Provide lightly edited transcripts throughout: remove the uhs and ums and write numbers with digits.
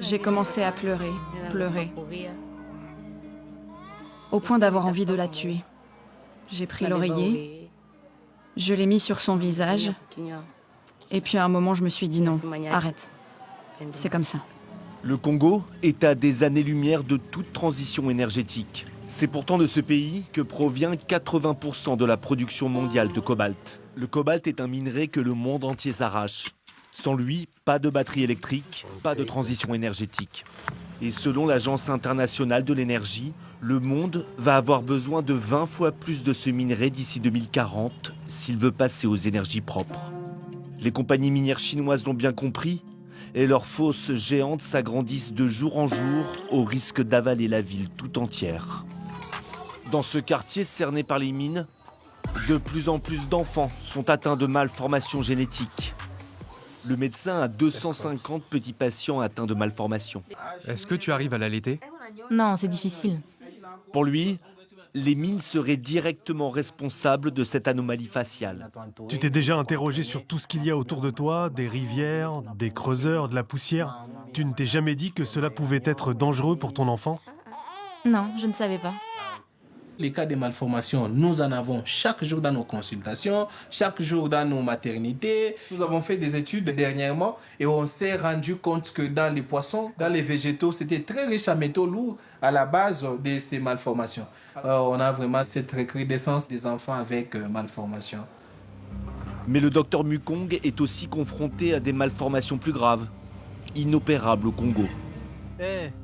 J'ai commencé à pleurer, pleurer, au point d'avoir envie de la tuer. J'ai pris l'oreiller, je l'ai mis sur son visage, et puis à un moment je me suis dit non, arrête, c'est comme ça. Le Congo est à des années-lumière de toute transition énergétique. C'est pourtant de ce pays que provient 80% de la production mondiale de cobalt. Le cobalt est un minerai que le monde entier s'arrache. Sans lui, pas de batterie électrique, pas de transition énergétique. Et selon l'Agence internationale de l'énergie, le monde va avoir besoin de 20 fois plus de ce minerai d'ici 2040 s'il veut passer aux énergies propres. Les compagnies minières chinoises l'ont bien compris et leurs fosses géantes s'agrandissent de jour en jour au risque d'avaler la ville tout entière. Dans ce quartier cerné par les mines, de plus en plus d'enfants sont atteints de malformations génétiques. Le médecin a 250 petits patients atteints de malformations. Est-ce que tu arrives à l'allaiter? Non, c'est difficile. Pour lui, les mines seraient directement responsables de cette anomalie faciale. Tu t'es déjà interrogé sur tout ce qu'il y a autour de toi, des rivières, des creuseurs, de la poussière? Tu ne t'es jamais dit que cela pouvait être dangereux pour ton enfant? Non, je ne savais pas. Les cas de malformation, nous en avons chaque jour dans nos consultations, chaque jour dans nos maternités. Nous avons fait des études dernièrement et on s'est rendu compte que dans les poissons, dans les végétaux, c'était très riche en métaux lourds à la base de ces malformations. On a vraiment cette recrudescence des enfants avec malformations. Mais le docteur Mukong est aussi confronté à des malformations plus graves, inopérables au Congo.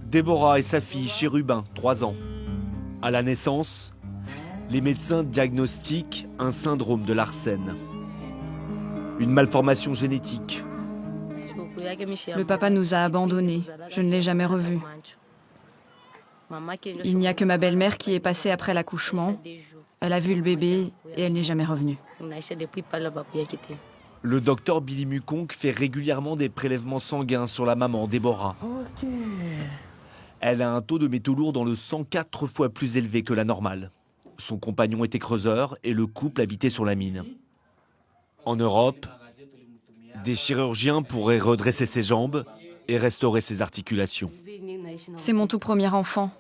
Déborah et sa fille Chérubin, 3 ans. À la naissance, les médecins diagnostiquent un syndrome de Larsen. Une malformation génétique. Le papa nous a abandonnés, je ne l'ai jamais revu. Il n'y a que ma belle-mère qui est passée après l'accouchement. Elle a vu le bébé et elle n'est jamais revenue. Le docteur Billy Mukong fait régulièrement des prélèvements sanguins sur la maman, Déborah. Elle a un taux de métaux lourds dans le sang 4 fois plus élevé que la normale. Son compagnon était creuseur et le couple habitait sur la mine. En Europe, des chirurgiens pourraient redresser ses jambes et restaurer ses articulations. C'est mon tout premier enfant.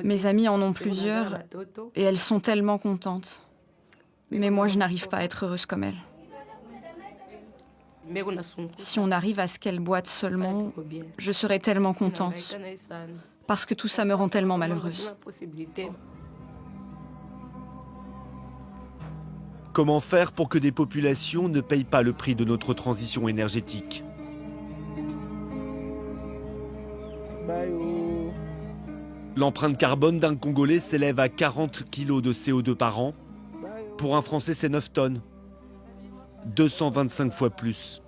Mes amies en ont plusieurs et elles sont tellement contentes. Mais moi, je n'arrive pas à être heureuse comme elles. Si on arrive à ce qu'elle boite seulement, je serais tellement contente. Parce que tout ça me rend tellement malheureuse. Comment faire pour que des populations ne payent pas le prix de notre transition énergétique ? L'empreinte carbone d'un Congolais s'élève à 40 kg de CO2 par an. Pour un Français, c'est 9 tonnes. 225 fois plus.